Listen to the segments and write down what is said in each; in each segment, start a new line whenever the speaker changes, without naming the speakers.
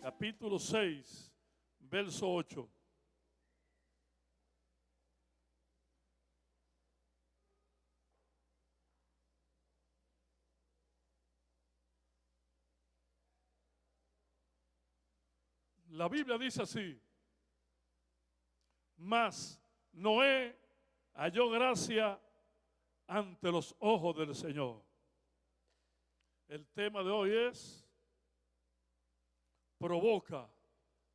capítulo 6, verso 8. La Biblia dice así: mas Noé halló gracia ante los ojos del Señor. El tema de hoy es: provoca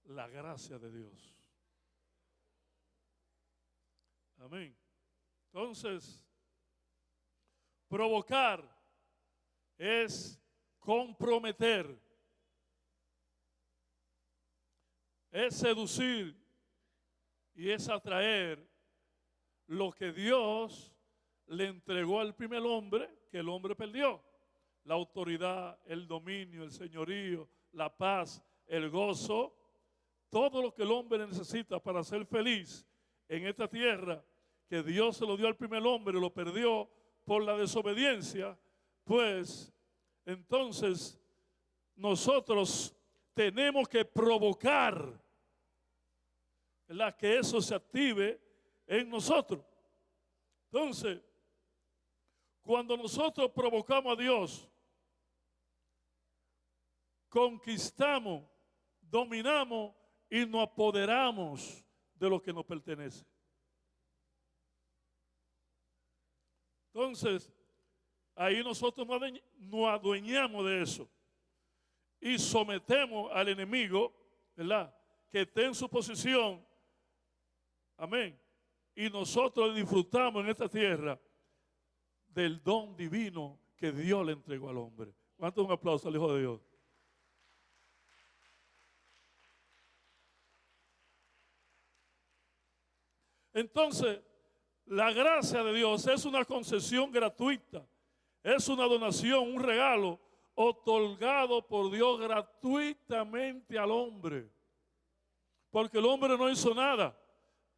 la gracia de Dios. Amén. Entonces, provocar es comprometer, es seducir y es atraer lo que Dios le entregó al primer hombre, que el hombre perdió: la autoridad, el dominio, el señorío, la paz, el gozo, todo lo que el hombre necesita para ser feliz en esta tierra, que Dios se lo dio al primer hombre y lo perdió por la desobediencia. Pues entonces nosotros tenemos que provocar, ¿verdad?, que eso se active en nosotros. Entonces, cuando nosotros provocamos a Dios, conquistamos, dominamos y nos apoderamos de lo que nos pertenece. Entonces, ahí nosotros nos adueñamos de eso y sometemos al enemigo, ¿verdad?, que esté en su posición. Amén. Y nosotros disfrutamos en esta tierra del don divino que Dios le entregó al hombre. ¿Cuánto un aplauso al Hijo de Dios? Entonces, la gracia de Dios es una concesión gratuita, es una donación, un regalo otorgado por Dios gratuitamente al hombre. Porque el hombre no hizo nada,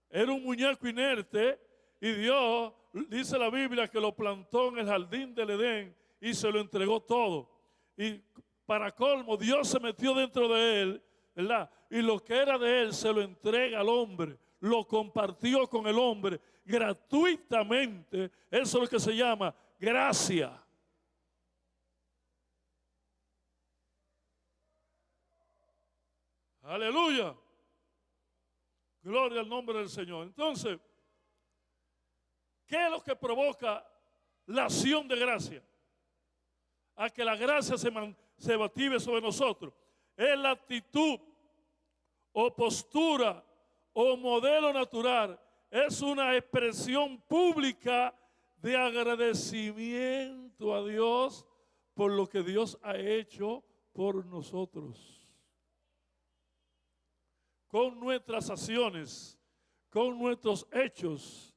era un muñeco inerte y Dios, dice la Biblia, que lo plantó en el jardín del Edén y se lo entregó todo. Y para colmo, Dios se metió dentro de él, ¿verdad? Y lo que era de él se lo entrega al hombre, lo compartió con el hombre gratuitamente. Eso es lo que se llama gracia. Aleluya. Gloria al nombre del Señor. Entonces, ¿qué es lo que provoca la acción de gracia? A que la gracia se active sobre nosotros. Es la actitud o postura o modelo natural. Es una expresión pública de agradecimiento a Dios por lo que Dios ha hecho por nosotros. Con nuestras acciones, con nuestros hechos,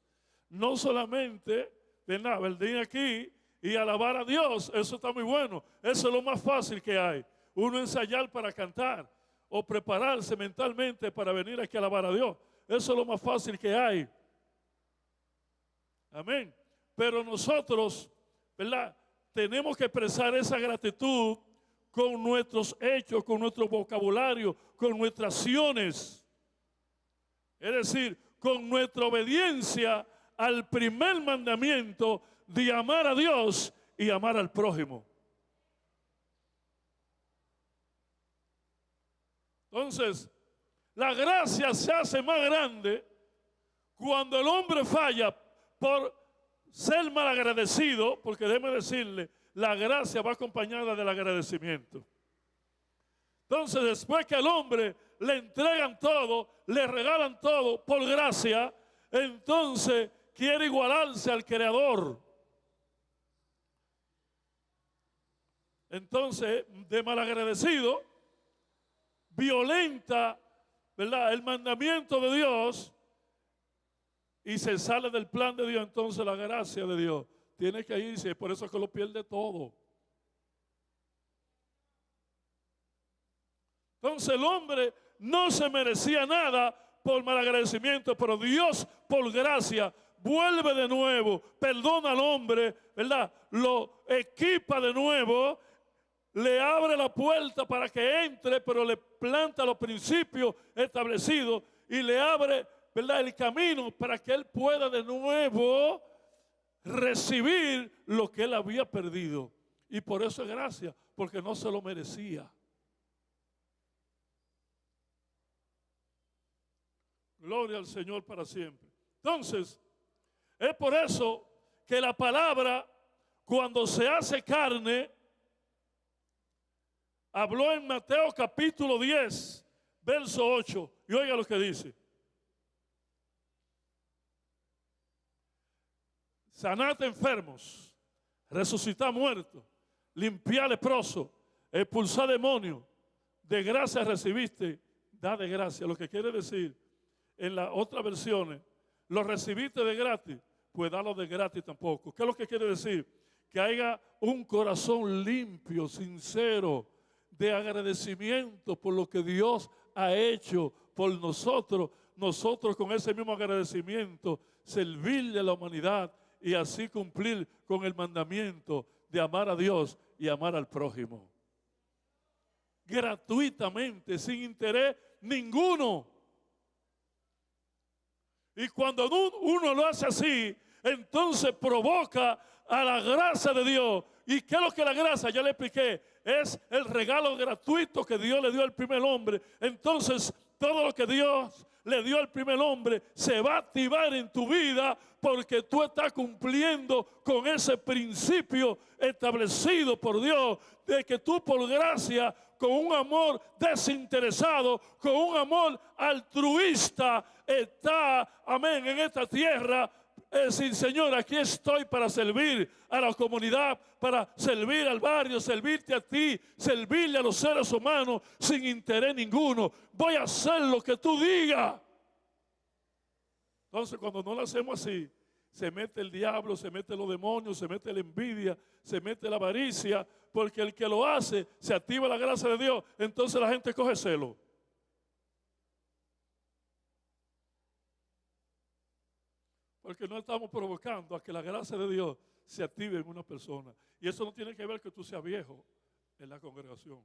no solamente venir aquí y alabar a Dios. Eso está muy bueno, eso es lo más fácil que hay. Uno ensayar para cantar o prepararse mentalmente para venir aquí a alabar a Dios, eso es lo más fácil que hay. Amén. Pero nosotros, ¿verdad?, tenemos que expresar esa gratitud con nuestros hechos, con nuestro vocabulario, con nuestras acciones. Es decir, con nuestra obediencia al primer mandamiento de amar a Dios y amar al prójimo. Entonces, la gracia se hace más grande cuando el hombre falla por ser mal agradecido, porque déjeme decirle, la gracia va acompañada del agradecimiento. Entonces, después que al hombre le entregan todo, le regalan todo por gracia, entonces quiere igualarse al Creador. Entonces, de malagradecido, violenta, ¿verdad?, el mandamiento de Dios y se sale del plan de Dios. Entonces la gracia de Dios tiene que irse, por eso es que lo pierde todo. Entonces el hombre no se merecía nada por malagradecimiento, pero Dios por gracia vuelve de nuevo, perdona al hombre, ¿verdad?, lo equipa de nuevo, le abre la puerta para que entre, pero le planta los principios establecidos y le abre, ¿verdad?, el camino para que él pueda de nuevo recibir lo que él había perdido. Y por eso es gracia, porque no se lo merecía. Gloria al Señor para siempre. Entonces, es por eso que la palabra, cuando se hace carne, habló en Mateo capítulo 10, verso 8. Y oiga lo que dice. Sanad enfermos, resucitad muertos, limpiad leprosos, expulsad demonios. De gracia recibiste, da de gracia. Lo que quiere decir, en las otras versiones, lo recibiste de gratis, pues dalo de gratis tampoco. ¿Qué es lo que quiere decir? Que haya un corazón limpio, sincero, de agradecimiento por lo que Dios ha hecho por nosotros. Nosotros con ese mismo agradecimiento servirle a la humanidad y así cumplir con el mandamiento de amar a Dios y amar al prójimo. Gratuitamente, sin interés ninguno. Y cuando uno lo hace así, entonces provoca a la gracia de Dios. ¿Y qué es lo que la gracia? Ya le expliqué. Es el regalo gratuito que Dios le dio al primer hombre. Entonces, todo lo que Dios le dio al primer hombre se va a activar en tu vida porque tú estás cumpliendo con ese principio establecido por Dios de que tú por gracia, con un amor desinteresado, con un amor altruista, está, amén, en esta tierra. Sí, Señor, aquí estoy para servir a la comunidad, para servir al barrio, servirte a ti, servirle a los seres humanos sin interés ninguno. Voy a hacer lo que tú digas. Entonces, cuando no lo hacemos así, se mete el diablo, se mete los demonios, se mete la envidia, se mete la avaricia, porque el que lo hace, se activa la gracia de Dios, entonces la gente coge celo. Porque no estamos provocando a que la gracia de Dios se active en una persona. Y eso no tiene que ver que tú seas viejo en la congregación.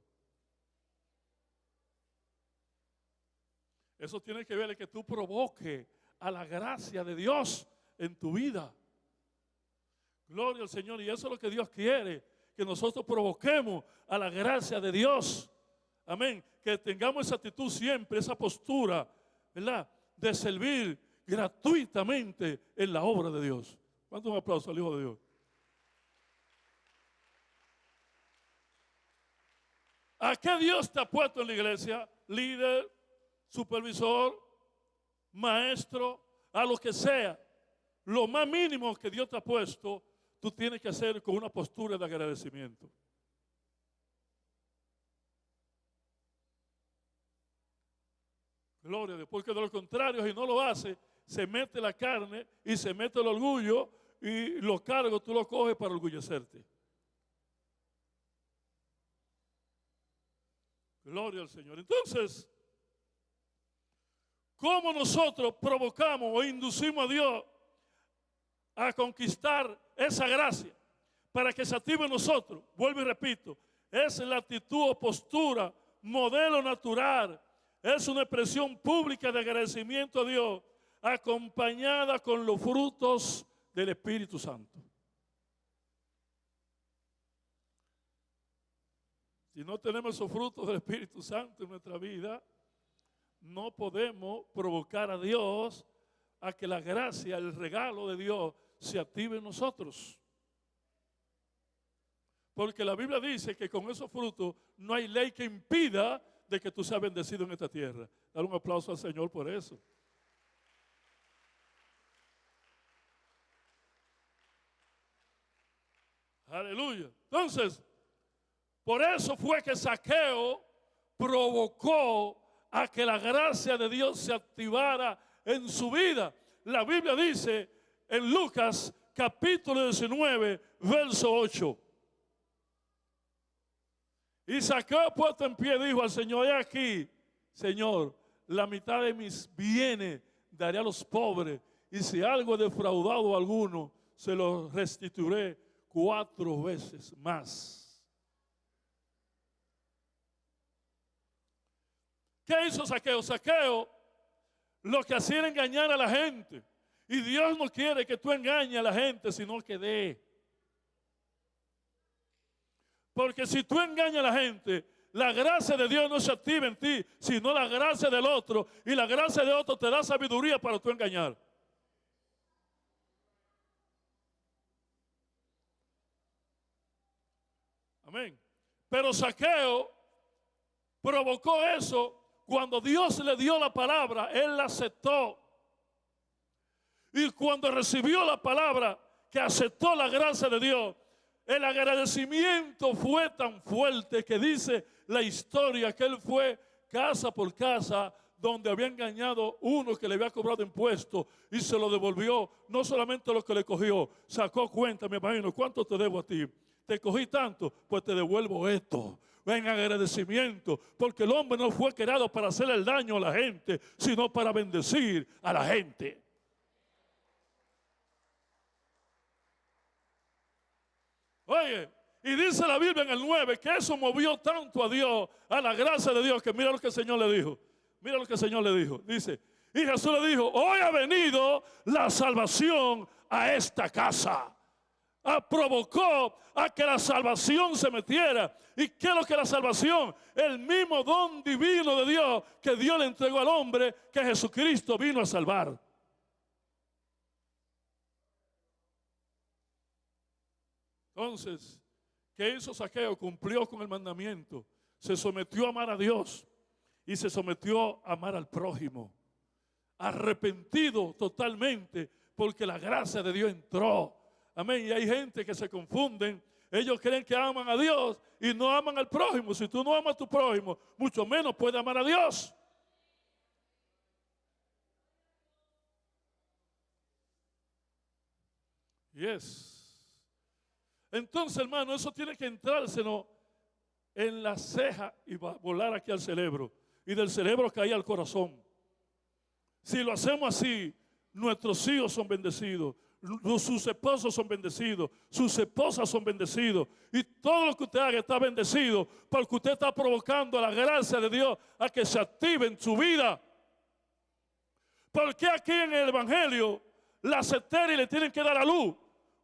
Eso tiene que ver en que tú provoques a la gracia de Dios en tu vida. Gloria al Señor. Y eso es lo que Dios quiere, que nosotros provoquemos a la gracia de Dios. Amén. Que tengamos esa actitud siempre, esa postura, ¿verdad?, de servir gratuitamente en la obra de Dios. ¿Cuánto un aplauso al Hijo de Dios? ¿A qué Dios te ha puesto en la iglesia? Líder, supervisor, maestro, a lo que sea. Lo más mínimo que Dios te ha puesto, tú tienes que hacer con una postura de agradecimiento. Gloria a Dios, porque de lo contrario, si no lo hace, se mete la carne y se mete el orgullo y los cargos tú los coges para orgullecerte. Gloria al Señor. Entonces, ¿cómo nosotros provocamos o inducimos a Dios a conquistar esa gracia para que se active en nosotros? Vuelvo y repito, es la actitud o postura, modelo natural, es una expresión pública de agradecimiento a Dios, acompañada con los frutos del Espíritu Santo. Si no tenemos esos frutos del Espíritu Santo en nuestra vida, no podemos provocar a Dios a que la gracia, el regalo de Dios se active en nosotros. Porque la Biblia dice que con esos frutos no hay ley que impida de que tú seas bendecido en esta tierra. Dar un aplauso al Señor por eso. Aleluya. Entonces, por eso fue que Zaqueo provocó a que la gracia de Dios se activara en su vida. La Biblia dice en Lucas capítulo 19, verso 8. Y Zaqueo, puesto en pie, dijo al Señor: he aquí, Señor, la mitad de mis bienes daré a los pobres, y si algo he defraudado a alguno, se lo restituiré 4 veces más. ¿Qué hizo Zaqueo? Zaqueo lo que hacía era engañar a la gente. Y Dios no quiere que tú engañes a la gente, sino que dé. Porque si tú engañas a la gente, la gracia de Dios no se activa en ti, sino la gracia del otro. Y la gracia de otro te da sabiduría para tú engañar. Amén. Pero Zaqueo provocó eso. Cuando Dios le dio la palabra, él la aceptó. Y cuando recibió la palabra, que aceptó la gracia de Dios, el agradecimiento fue tan fuerte que dice la historia que él fue casa por casa donde había engañado uno que le había cobrado impuestos y se lo devolvió. No solamente lo que le cogió, sacó cuenta, me imagino, ¿cuánto te debo a ti? Te cogí tanto, pues te devuelvo esto. En agradecimiento, porque el hombre no fue creado para hacer el daño a la gente, sino para bendecir a la gente. Oye, y dice la Biblia en el 9 que eso movió tanto a Dios, a la gracia de Dios, que mira lo que el Señor le dijo. Mira lo que el Señor le dijo. Dice, y Jesús le dijo, hoy ha venido la salvación a esta casa. Provocó a que la salvación se metiera. ¿Y qué es lo que es la salvación? El mismo don divino de Dios que Dios le entregó al hombre, que Jesucristo vino a salvar. Entonces, ¿qué hizo Zaqueo? Cumplió con el mandamiento. Se sometió a amar a Dios y se sometió a amar al prójimo. Arrepentido totalmente porque la gracia de Dios entró. Amén. Y hay gente que se confunden. Ellos creen que aman a Dios y no aman al prójimo. Si tú no amas a tu prójimo, mucho menos puedes amar a Dios. Yes. Entonces, hermano, eso tiene que entrárselo en la ceja y va a volar aquí al cerebro. Y del cerebro caer al corazón. Si lo hacemos así, nuestros hijos son bendecidos. Sus esposos son bendecidos, sus esposas son bendecidos y todo lo que usted haga está bendecido porque usted está provocando a la gracia de Dios a que se active en su vida. Porque aquí en el Evangelio las estériles le tienen que dar a luz?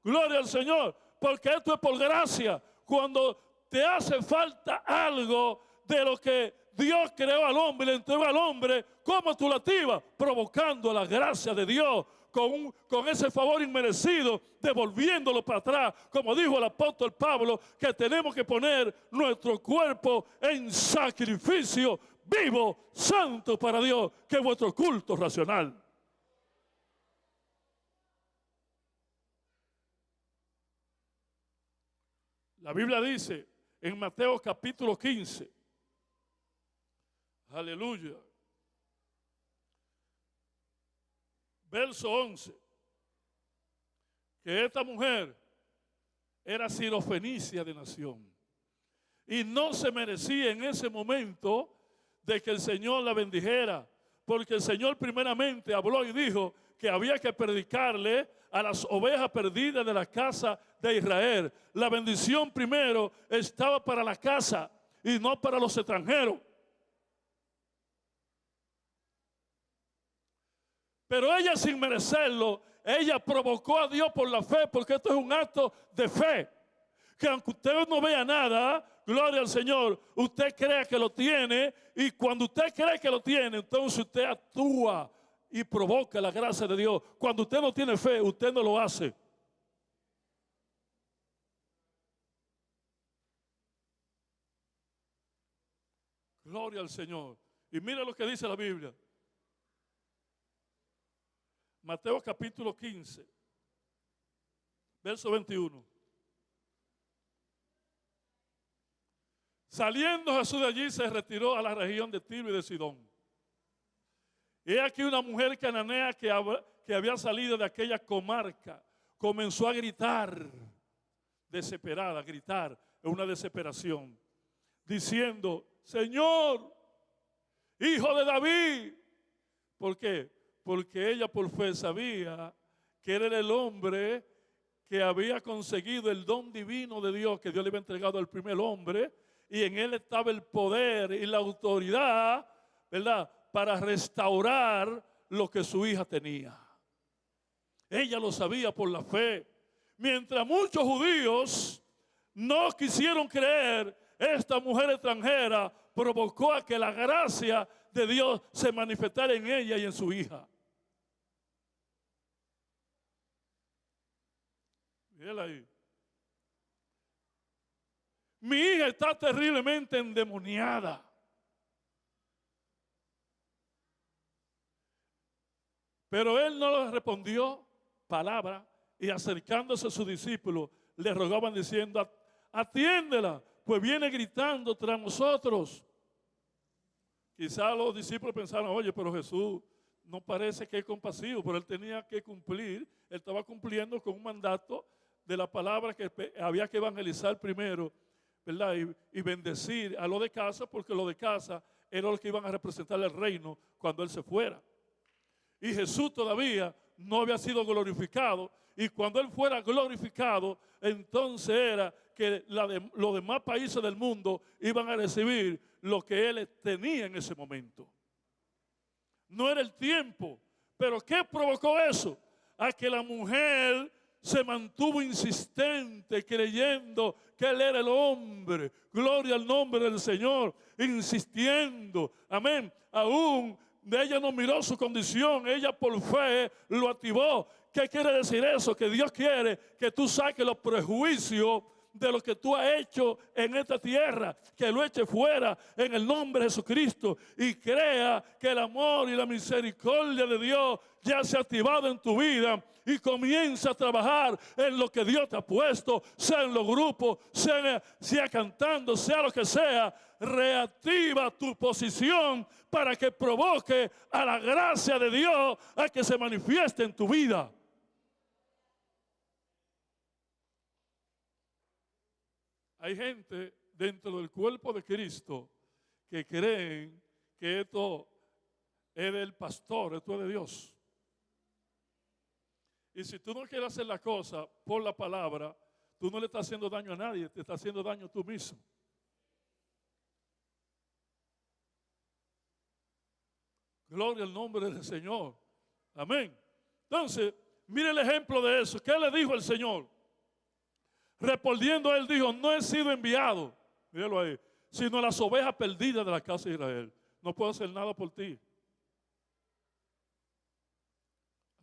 Gloria al Señor, porque esto es por gracia. Cuando te hace falta algo de lo que Dios creó al hombre y le entregó al hombre, ¿cómo tú la activas? Provocando la gracia de Dios. Con ese favor inmerecido, devolviéndolo para atrás, como dijo el apóstol Pablo, que tenemos que poner nuestro cuerpo en sacrificio vivo, santo para Dios, que es vuestro culto racional. La Biblia dice en Mateo capítulo 15, aleluya, verso 11, que esta mujer era sirofenicia de nación y no se merecía en ese momento de que el Señor la bendijera, porque el Señor primeramente habló y dijo que había que predicarle a las ovejas perdidas de la casa de Israel. La bendición primero estaba para la casa y no para los extranjeros. Pero ella, sin merecerlo, ella provocó a Dios por la fe, porque esto es un acto de fe. Que aunque usted no vea nada, gloria al Señor, usted crea que lo tiene, y cuando usted cree que lo tiene, entonces usted actúa y provoca la gracia de Dios. Cuando usted no tiene fe, usted no lo hace. Gloria al Señor. Y mira lo que dice la Biblia. Mateo capítulo 15, verso 21. Saliendo Jesús de allí, se retiró a la región de Tiro y de Sidón. Y aquí una mujer cananea que había salido de aquella comarca comenzó a gritar, desesperada, a gritar en una desesperación, diciendo: Señor, Hijo de David. ¿Por qué? Porque ella por fe sabía que él era el hombre que había conseguido el don divino de Dios que Dios le había entregado al primer hombre, y en él estaba el poder y la autoridad ¿verdad?, para restaurar lo que su hija tenía. Ella lo sabía por la fe. Mientras muchos judíos no quisieron creer, esta mujer extranjera provocó a que la gracia de Dios se manifestara en ella y en su hija. Mírala ahí. Mi hija está terriblemente endemoniada. Pero él no le respondió palabra, y acercándose a sus discípulos le rogaban diciendo: atiéndela, pues viene gritando tras nosotros. Quizás los discípulos pensaron: oye, pero Jesús no parece que es compasivo, pero él tenía que cumplir, él estaba cumpliendo con un mandato de la palabra que había que evangelizar primero, ¿verdad? Y bendecir a los de casa, porque los de casa eran los que iban a representar el reino cuando él se fuera. Y Jesús todavía no había sido glorificado, y cuando él fuera glorificado, entonces era que los demás países del mundo iban a recibir lo que él tenía en ese momento. No era el tiempo. Pero ¿qué provocó eso? A que la mujer se mantuvo insistente, creyendo que él era el hombre. Gloria al nombre del Señor, insistiendo. Amén. Aún ella no miró su condición, ella por fe lo activó. ¿Qué quiere decir eso? Que Dios quiere que tú saques los prejuicios de lo que tú has hecho en esta tierra, que lo eche fuera en el nombre de Jesucristo, y crea que el amor y la misericordia de Dios ya se ha activado en tu vida, y comienza a trabajar en lo que Dios te ha puesto, sea en los grupos, sea cantando, sea lo que sea. Reactiva tu posición para que provoque a la gracia de Dios a que se manifieste en tu vida. Hay gente dentro del cuerpo de Cristo que creen que esto es del pastor, esto es de Dios. Y si tú no quieres hacer la cosa por la palabra, tú no le estás haciendo daño a nadie, te estás haciendo daño tú mismo. Gloria al nombre del Señor. Amén. Entonces, mire el ejemplo de eso. ¿Qué le dijo el Señor? Respondiendo, él dijo: no he sido enviado, míralo ahí, sino las ovejas perdidas de la casa de Israel. No puedo hacer nada por ti.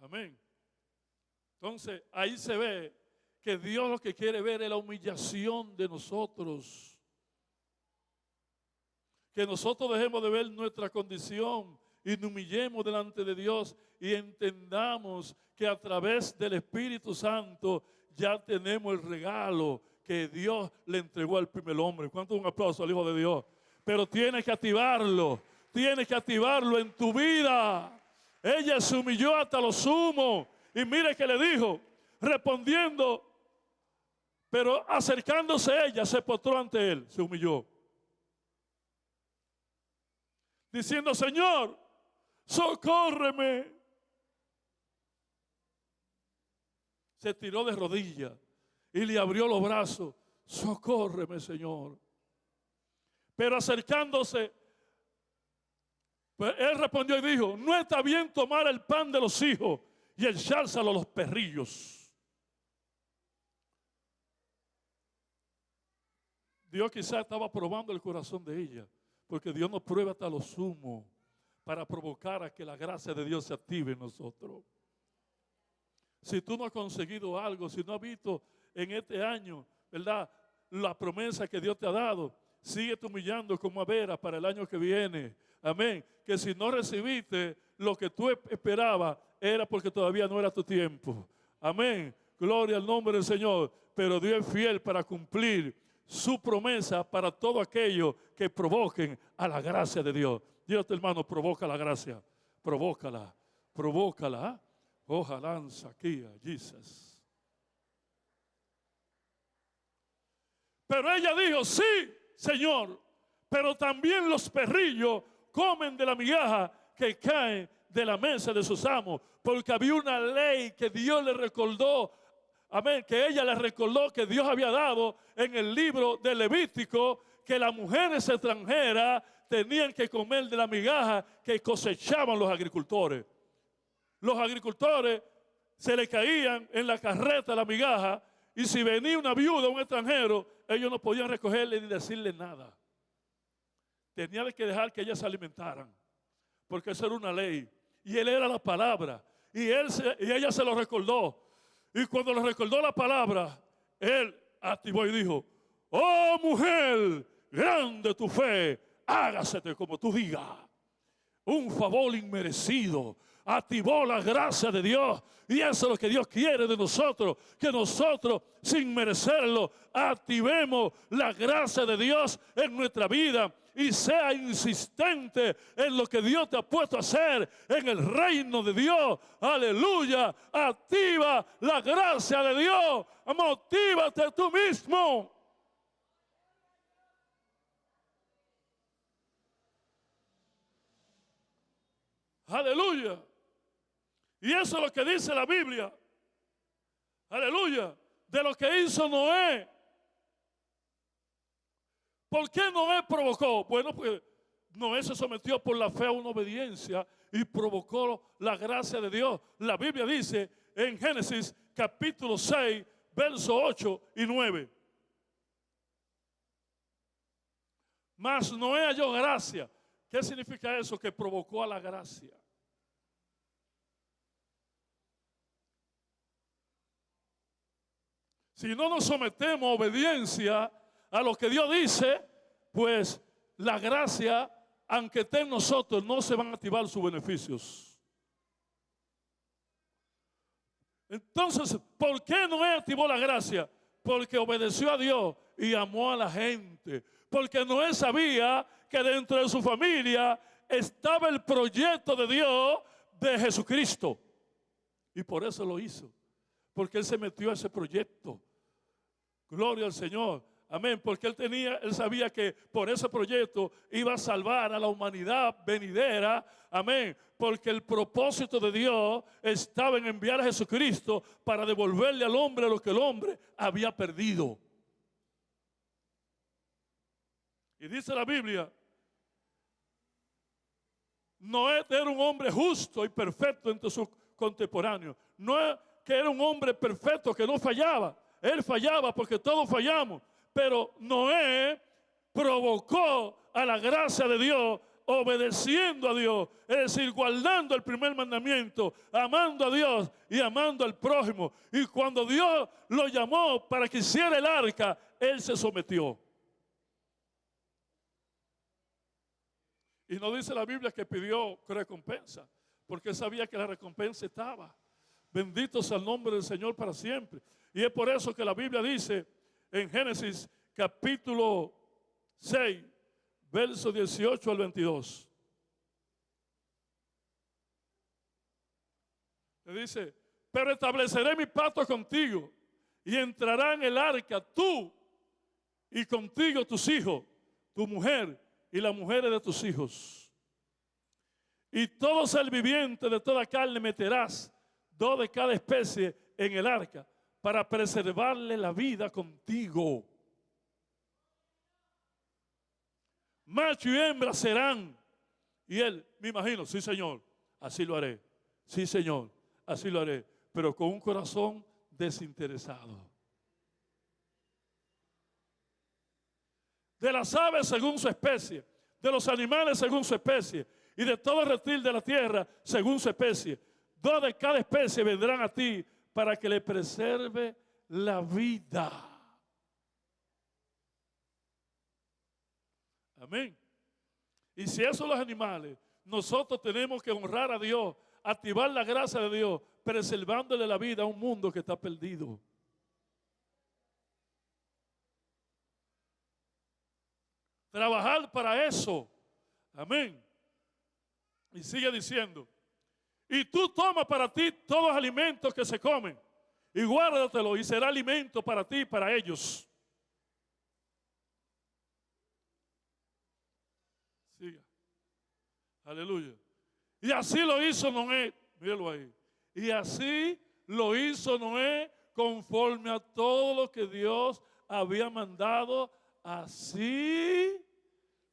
Amén. Entonces, ahí se ve que Dios lo que quiere ver es la humillación de nosotros. Que nosotros dejemos de ver nuestra condición y nos humillemos delante de Dios y entendamos que a través del Espíritu Santo ya tenemos el regalo que Dios le entregó al primer hombre. ¿Cuánto? Un aplauso al Hijo de Dios. Pero tienes que activarlo en tu vida. Ella se humilló hasta lo sumo. Y mire que le dijo, respondiendo, pero acercándose ella, se postró ante él, se humilló. Diciendo: Señor, socórreme. Se tiró de rodillas y le abrió los brazos: socórreme, Señor. Pero acercándose, pues él respondió y dijo: no está bien tomar el pan de los hijos y echárselo a los perrillos. Dios quizás estaba probando el corazón de ella, porque Dios nos prueba hasta lo sumo para provocar a que la gracia de Dios se active en nosotros. Si tú no has conseguido algo, si no has visto en este año, ¿verdad?, la promesa que Dios te ha dado, síguete humillando como Avera para el año que viene. Amén. Que si no recibiste lo que tú esperabas, era porque todavía no era tu tiempo. Amén. Gloria al nombre del Señor. Pero Dios es fiel para cumplir su promesa para todo aquello que provoquen a la gracia de Dios. Dios, hermano, provoca la gracia. Provócala. Provócala. Ojalá aquí a Jesus. Pero ella dijo: sí, Señor, pero también los perrillos comen de la migaja que cae de la mesa de sus amos, porque había una ley que Dios le recordó, amén, que ella le recordó que Dios había dado en el libro de Levítico, que las mujeres extranjeras tenían que comer de la migaja que cosechaban los agricultores. Los agricultores se le caían en la carreta la migaja, y si venía una viuda, un extranjero, ellos no podían recogerle ni decirle nada. Tenían que dejar que ellas se alimentaran, porque eso era una ley. Y él era la palabra. Y ella se lo recordó. Y cuando le recordó la palabra, él activó y dijo: oh mujer, grande tu fe, hágasete como tú digas. Un favor inmerecido. Activó la gracia de Dios. Y eso es lo que Dios quiere de nosotros. Que nosotros, sin merecerlo, activemos la gracia de Dios en nuestra vida. Y sea insistente en lo que Dios te ha puesto a hacer en el reino de Dios. Aleluya. Activa la gracia de Dios. Motívate tú mismo. Aleluya. Y eso es lo que dice la Biblia. Aleluya. De lo que hizo Noé. ¿Por qué Noé provocó? Bueno, pues Noé se sometió por la fe a una obediencia y provocó la gracia de Dios. La Biblia dice en Génesis capítulo 6, versos 8 y 9. Mas Noé halló gracia. ¿Qué significa eso? Que provocó a la gracia. Si no nos sometemos a obediencia a lo que Dios dice, pues la gracia, aunque esté en nosotros, no se van a activar sus beneficios. Entonces, ¿por qué Noé activó la gracia? Porque obedeció a Dios y amó a la gente. Porque Noé sabía que dentro de su familia estaba el proyecto de Dios de Jesucristo. Y por eso lo hizo. Porque él se metió a ese proyecto. Gloria al Señor. Amén. Porque él sabía que por ese proyecto iba a salvar a la humanidad venidera. Amén. Porque el propósito de Dios estaba en enviar a Jesucristo para devolverle al hombre lo que el hombre había perdido. Y dice la Biblia, Noé era un hombre justo y perfecto entre sus contemporáneos. No es que era un hombre perfecto que no fallaba. Él fallaba porque todos fallamos. Pero Noé provocó a la gracia de Dios, obedeciendo a Dios. Es decir, guardando el primer mandamiento, amando a Dios y amando al prójimo. Y cuando Dios lo llamó para que hiciera el arca, él se sometió. Y no dice la Biblia que pidió recompensa, porque sabía que la recompensa estaba. Bendito sea el nombre del Señor para siempre. Y es por eso que la Biblia dice en Génesis capítulo 6, versos 18 al 22. Le dice, pero estableceré mi pacto contigo y entrará en el arca tú y contigo tus hijos, tu mujer y las mujeres de tus hijos. Y todo ser viviente de toda carne meterás 2 de cada especie en el arca para preservarle la vida contigo. Macho y hembra serán. Y él, me imagino, sí Señor, así lo haré. Sí Señor, así lo haré. Pero con un corazón desinteresado. De las aves según su especie, de los animales según su especie, y de todo reptil de la tierra según su especie. 2 de cada especie vendrán a ti para que le preserve la vida. Amén. Y si eso son los animales, nosotros tenemos que honrar a Dios, activar la gracia de Dios, preservándole la vida a un mundo que está perdido. Trabajar para eso. Amén. Y sigue diciendo, y tú toma para ti todos los alimentos que se comen y guárdatelo y será alimento para ti y para ellos. Siga. Aleluya. Y así lo hizo Noé. Míralo ahí. Y así lo hizo Noé conforme a todo lo que Dios había mandado. Así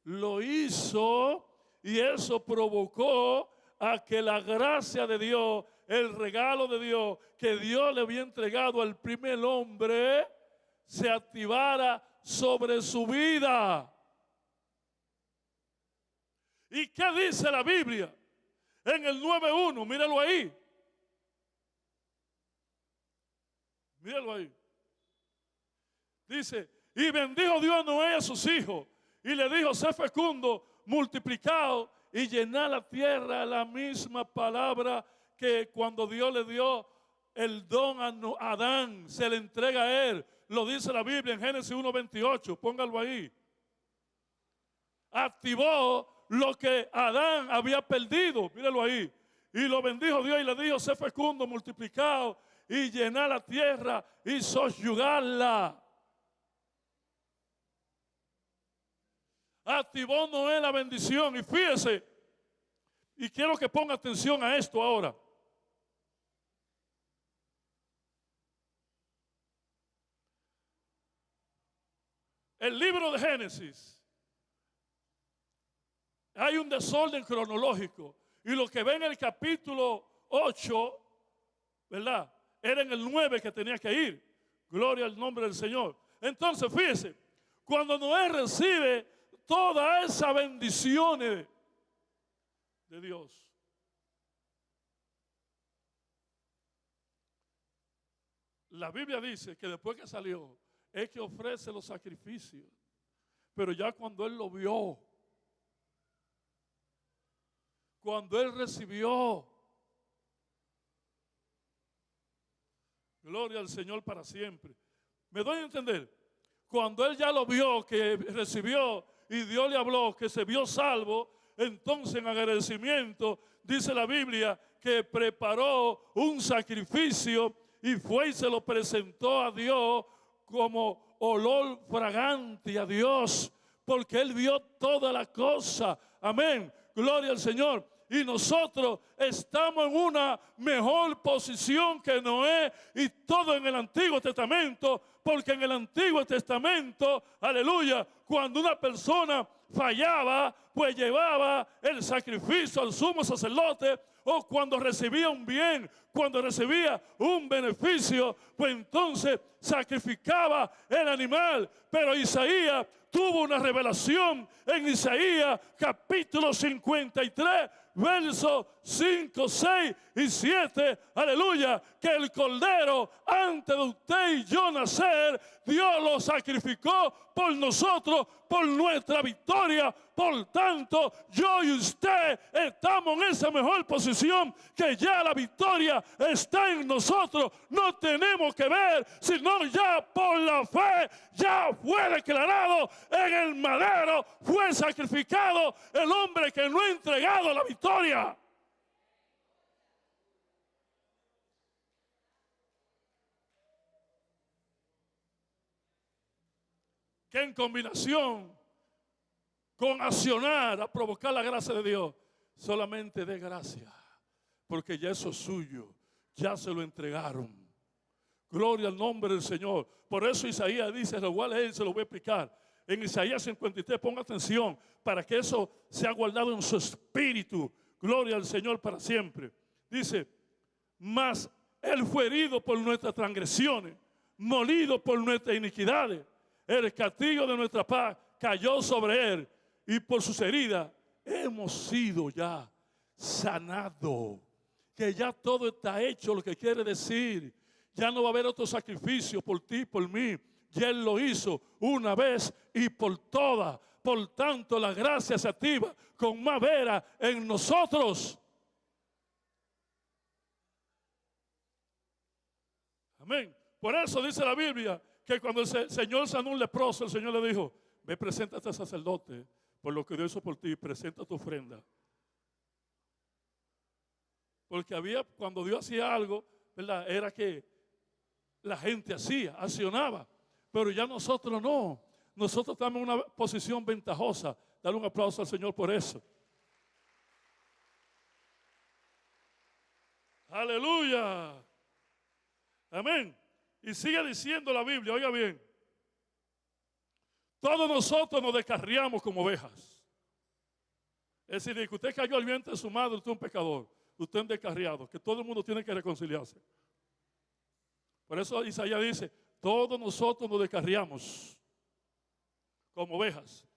lo hizo y eso provocó a que la gracia de Dios, el regalo de Dios que Dios le había entregado al primer hombre, se activara sobre su vida. ¿Y qué dice la Biblia? En el 9:1, míralo ahí. Míralo ahí. Dice, y bendijo Dios a Noé y a sus hijos, y le dijo, sé fecundo, multiplicado y llenar la tierra. La misma palabra que cuando Dios le dio el don a Adán, se le entrega a él. Lo dice la Biblia en Génesis 1:28, póngalo ahí. Activó lo que Adán había perdido, míralo ahí. Y lo bendijo Dios y le dijo, sé fecundo, multiplicado y llenar la tierra y sosyugarla. Activó Noé la bendición. Y fíjese, y quiero que ponga atención a esto ahora. El libro de Génesis, hay un desorden cronológico. Y lo que ve en el capítulo 8, ¿verdad? Era en el 9 que tenía que ir. Gloria al nombre del Señor. Entonces, fíjese, cuando Noé recibe todas esas bendiciones de Dios, la Biblia dice que después que salió, es que ofrece los sacrificios. Pero ya cuando él lo vio, cuando él recibió, gloria al Señor para siempre. ¿Me doy a entender? Cuando él ya lo vio, que recibió y Dios le habló, que se vio salvo, entonces en agradecimiento, dice la Biblia, que preparó un sacrificio y fue y se lo presentó a Dios como olor fragante a Dios, porque él vio toda la cosa. Amén. Gloria al Señor. Y nosotros estamos en una mejor posición que Noé y todo en el Antiguo Testamento, porque en el Antiguo Testamento, aleluya, cuando una persona fallaba, pues llevaba el sacrificio al sumo sacerdote, o cuando recibía un bien, cuando recibía un beneficio, pues entonces sacrificaba el animal. Pero Isaías tuvo una revelación en Isaías capítulo 53, versos 5, 6 y 7, aleluya, que el cordero antes de usted y yo nacer, Dios lo sacrificó por nosotros, por nuestra victoria. Por tanto, yo y usted estamos en esa mejor posición, que ya la victoria está en nosotros. No tenemos que ver, sino ya por la fe, ya fue declarado en el madero, fue sacrificado el hombre que no ha entregado la victoria. Que en combinación con accionar a provocar la gracia de Dios, solamente dé gracia, porque ya eso es suyo, ya se lo entregaron. Gloria al nombre del Señor. Por eso Isaías dice, lo voy a leer y se lo voy a explicar. En Isaías 53, ponga atención para que eso sea guardado en su espíritu. Gloria al Señor para siempre. Dice, mas Él fue herido por nuestras transgresiones, molido por nuestras iniquidades. El castigo de nuestra paz cayó sobre Él, y por sus heridas hemos sido ya sanados. Que ya todo está hecho, lo que quiere decir, ya no va a haber otro sacrificio por ti, por mí. Ya Él lo hizo una vez y por todas. Por tanto, la gracia se activa con más vera en nosotros. Amén. Por eso dice la Biblia que cuando el Señor sanó un leproso, el Señor le dijo, ve, preséntate al sacerdote por lo que Dios hizo por ti, presenta tu ofrenda. Porque cuando Dios hacía algo, ¿verdad? Era que la gente accionaba. Pero ya nosotros no. Nosotros estamos en una posición ventajosa. Dale un aplauso al Señor por eso. Aleluya. Amén. Y sigue diciendo la Biblia, oiga bien. Todos nosotros nos descarriamos como ovejas. Es decir, de que usted cayó al vientre de su madre, usted es un pecador, usted es un descarriado, que todo el mundo tiene que reconciliarse. Por eso Isaías dice, todos nosotros nos descarriamos como ovejas,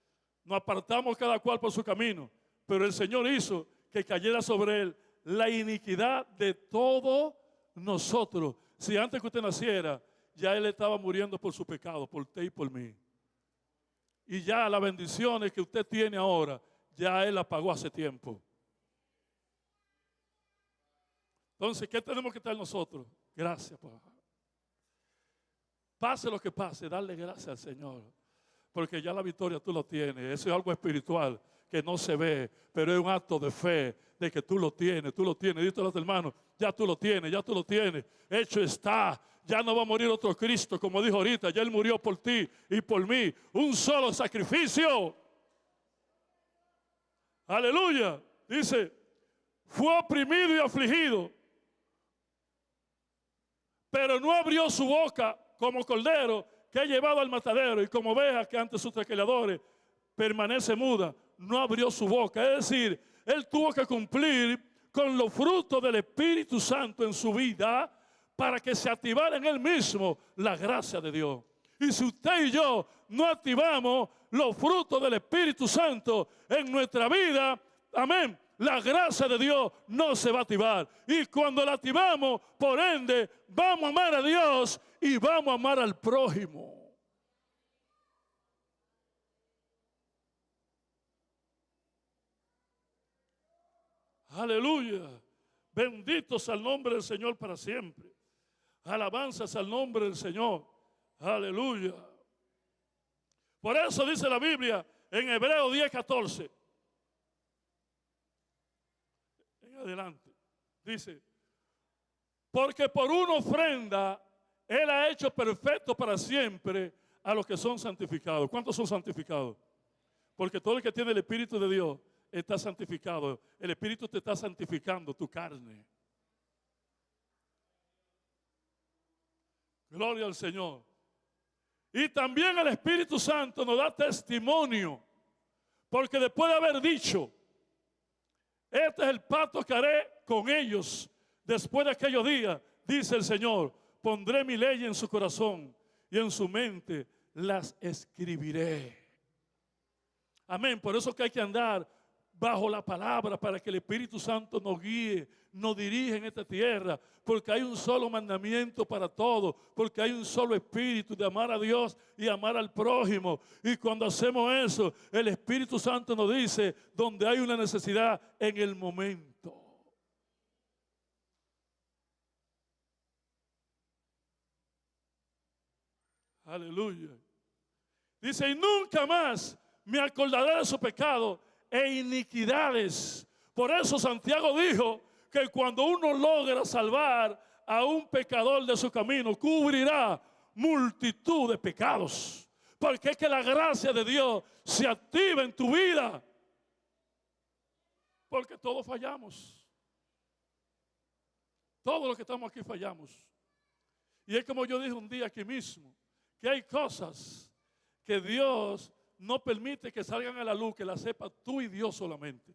nos apartamos cada cual por su camino, pero el Señor hizo que cayera sobre él la iniquidad de todos nosotros. Si antes que usted naciera, ya él estaba muriendo por su pecado, por usted y por mí. Y ya las bendiciones que usted tiene ahora, ya él las pagó hace tiempo. Entonces, ¿qué tenemos que estar nosotros? Gracias, papá. Pase lo que pase, darle gracias al Señor. Porque ya la victoria tú lo tienes. Eso es algo espiritual que no se ve, pero es un acto de fe, de que tú lo tienes, tú lo tienes. Dite a los hermanos, ya tú lo tienes, ya tú lo tienes. Hecho está. Ya no va a morir otro Cristo, como dijo ahorita, ya Él murió por ti y por mí. Un solo sacrificio. Aleluya. Dice, fue oprimido y afligido, pero no abrió su boca como cordero que ha llevado al matadero, y como oveja que ante sus trasquiladores permanece muda. No abrió su boca. Es decir, Él tuvo que cumplir con los frutos del Espíritu Santo en su vida, para que se activara en él mismo la gracia de Dios. Y si usted y yo no activamos los frutos del Espíritu Santo en nuestra vida, amén, la gracia de Dios no se va a activar. Y cuando la activamos, por ende, vamos a amar a Dios y vamos a amar al prójimo. Aleluya. Bendito sea el nombre del Señor para siempre. Alabanzas al nombre del Señor. Aleluya. Por eso dice la Biblia en Hebreos 10:14. En adelante. Dice, porque por una ofrenda Él ha hecho perfecto para siempre a los que son santificados. ¿Cuántos son santificados? Porque todo el que tiene el Espíritu de Dios está santificado. El Espíritu te está santificando tu carne. Gloria al Señor. Y también el Espíritu Santo nos da testimonio, porque después de haber dicho, este es el pacto que haré con ellos después de aquellos días, dice el Señor, pondré mi ley en su corazón y en su mente las escribiré. Amén. Por eso que hay que andar bajo la palabra, para que el Espíritu Santo nos guíe, nos dirige en esta tierra, porque hay un solo mandamiento para todos, porque hay un solo espíritu de amar a Dios y amar al prójimo. Y cuando hacemos eso, el Espíritu Santo nos dice donde hay una necesidad en el momento. Aleluya. Dice, y nunca más me acordaré de su pecado e iniquidades. Por eso Santiago dijo que cuando uno logra salvar a un pecador de su camino, cubrirá multitud de pecados. Porque es que la gracia de Dios se activa en tu vida. Porque todos fallamos. Todos los que estamos aquí fallamos. Y es como yo dije un día aquí mismo, que hay cosas que Dios no permite que salgan a la luz, que la sepa tú y Dios solamente.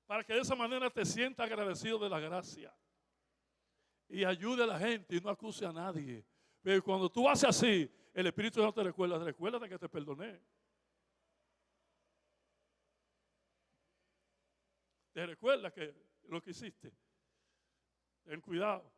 Para que de esa manera te sientas agradecido de la gracia. Y ayude a la gente y no acuse a nadie. Pero cuando tú haces así, el Espíritu no te recuerda. Recuérdate que te perdoné. Te recuerda que lo que hiciste. Ten cuidado.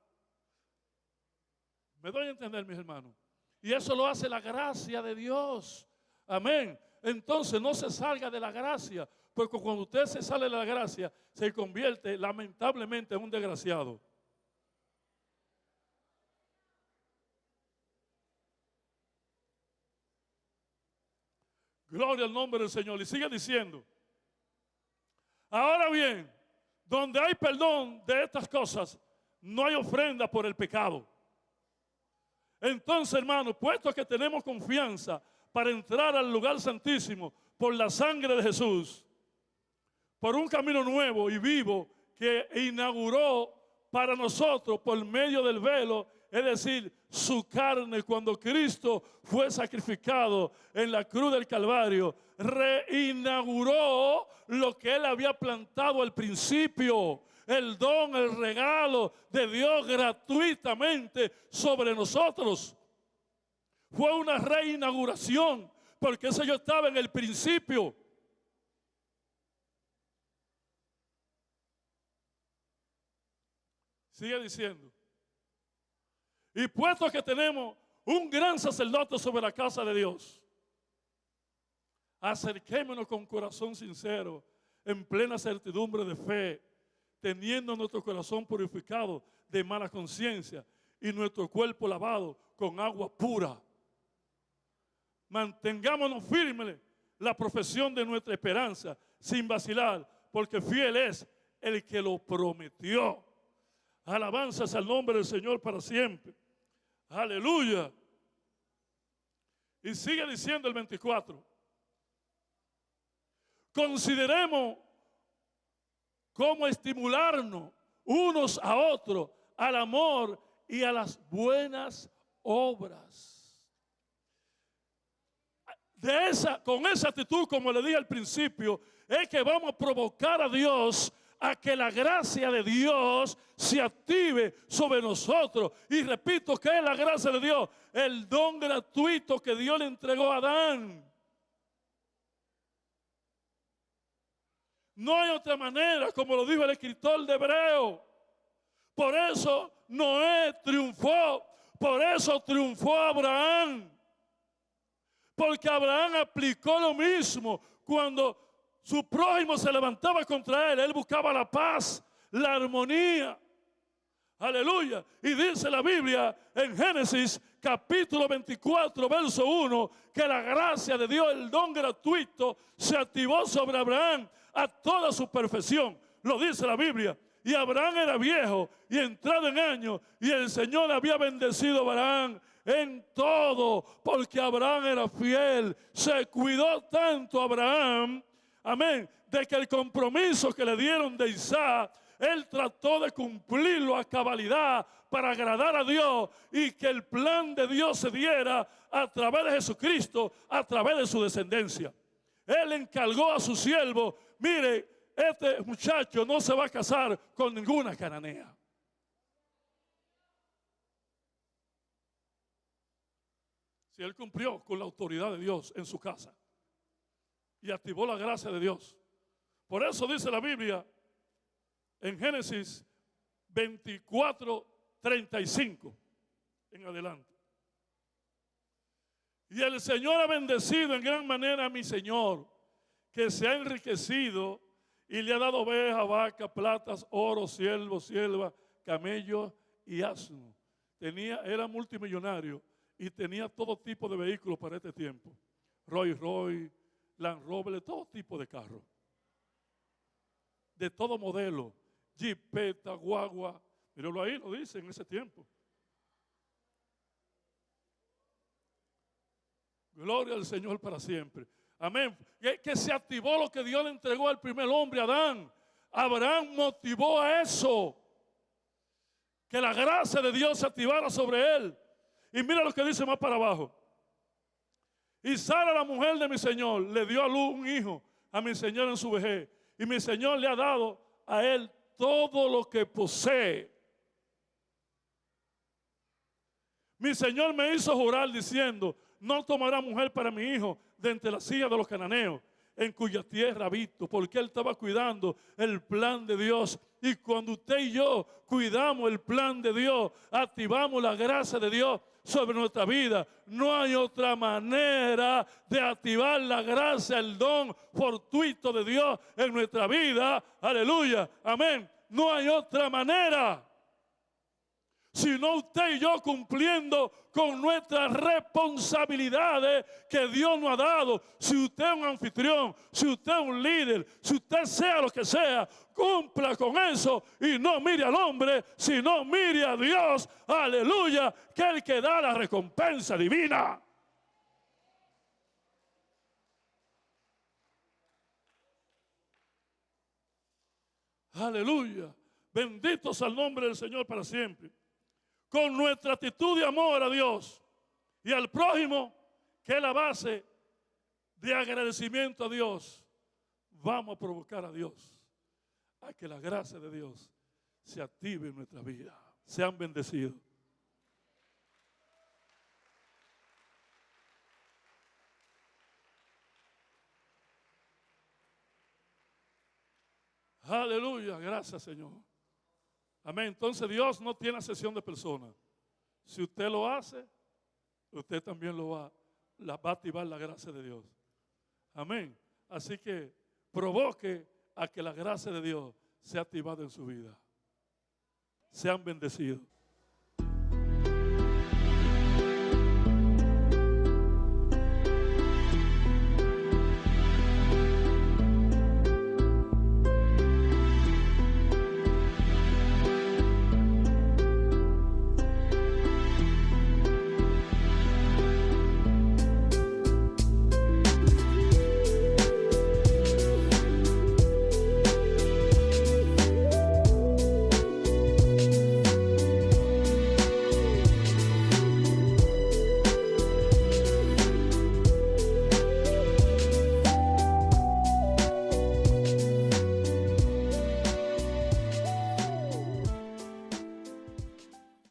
Me doy a entender, mis hermanos. Y eso lo hace la gracia de Dios. Amén. Entonces no se salga de la gracia. Porque cuando usted se sale de la gracia, se convierte lamentablemente en un desgraciado. Gloria al nombre del Señor. Y sigue diciendo. Ahora bien, donde hay perdón de estas cosas, no hay ofrenda por el pecado. Entonces, hermanos, puesto que tenemos confianza para entrar al lugar santísimo por la sangre de Jesús, por un camino nuevo y vivo que inauguró para nosotros por medio del velo, es decir, su carne cuando Cristo fue sacrificado en la cruz del Calvario, reinauguró lo que Él había plantado al principio, el don, el regalo de Dios gratuitamente sobre nosotros. Fue una reinauguración, porque eso yo estaba en el principio. Sigue diciendo. Y puesto que tenemos un gran sacerdote sobre la casa de Dios, acerquémonos con corazón sincero, en plena certidumbre de fe, teniendo nuestro corazón purificado de mala conciencia y nuestro cuerpo lavado con agua pura. Mantengámonos firmes la profesión de nuestra esperanza sin vacilar, porque fiel es el que lo prometió. Alabanzas al nombre del Señor para siempre. Aleluya. Y sigue diciendo el 24. Consideremos cómo estimularnos unos a otros al amor y a las buenas obras. Con esa actitud, como le dije al principio, es que vamos a provocar a Dios a que la gracia de Dios se active sobre nosotros. Y repito, ¿qué es la gracia de Dios? El don gratuito que Dios le entregó a Adán. No hay otra manera, como lo dijo el escritor de Hebreo. Por eso Noé triunfó, por eso triunfó Abraham. Porque Abraham aplicó lo mismo. Cuando su prójimo se levantaba contra él, él buscaba la paz, la armonía. Aleluya. Y dice la Biblia en Génesis capítulo 24, verso 1, que la gracia de Dios, el don gratuito, se activó sobre Abraham a toda su perfección. Lo dice la Biblia. Y Abraham era viejo y entrado en años, y el Señor había bendecido a Abraham en todo, porque Abraham era fiel. Se cuidó tanto Abraham, amén, de que el compromiso que le dieron de Isaac, él trató de cumplirlo a cabalidad para agradar a Dios, y que el plan de Dios se diera a través de Jesucristo, a través de su descendencia. Él encargó a su siervo: mire, este muchacho no se va a casar con ninguna cananea. Si él cumplió con la autoridad de Dios en su casa y activó la gracia de Dios. Por eso dice la Biblia en Génesis 24, 35 en adelante. Y el Señor ha bendecido en gran manera a mi Señor, que se ha enriquecido y le ha dado ovejas, vacas, platas, oro, siervos, siervas, camellos y asnos. Era multimillonario y tenía todo tipo de vehículos para este tiempo. Rolls Royce, Land Rover, todo tipo de carros. De todo modelo. Jipeta, guagua. Míralo ahí, lo dice en ese tiempo. Gloria al Señor para siempre. Amén. Que se activó lo que Dios le entregó al primer hombre, Adán. Abraham motivó a eso. Que la gracia de Dios se activara sobre él. Y mira lo que dice más para abajo. Y Sara, la mujer de mi Señor, le dio a luz un hijo a mi Señor en su vejez. Y mi Señor le ha dado a él todo lo que posee. Mi Señor me hizo jurar diciendo: no tomará mujer para mi hijo de entre las hijas de los cananeos, en cuya tierra habito, porque él estaba cuidando el plan de Dios. Y cuando usted y yo cuidamos el plan de Dios, activamos la gracia de Dios sobre nuestra vida, no hay otra manera de activar la gracia, el don fortuito de Dios en nuestra vida. Aleluya, amén. No hay otra manera. Sino usted y yo cumpliendo con nuestras responsabilidades que Dios nos ha dado. Si usted es un anfitrión, si usted es un líder, si usted sea lo que sea, cumpla con eso y no mire al hombre, sino mire a Dios. Aleluya, que es el que da la recompensa divina. Aleluya, bendito sea el nombre del Señor para siempre. con nuestra actitud de amor a Dios y al prójimo, que es la base de agradecimiento a Dios, vamos a provocar a Dios a que la gracia de Dios se active en nuestra vida. Sean bendecidos. Aleluya, gracias Señor. Amén. Entonces Dios no tiene acepción de personas. Si usted lo hace, usted también va a activar la gracia de Dios. Amén. Así que provoque a que la gracia de Dios sea activada en su vida. Sean bendecidos.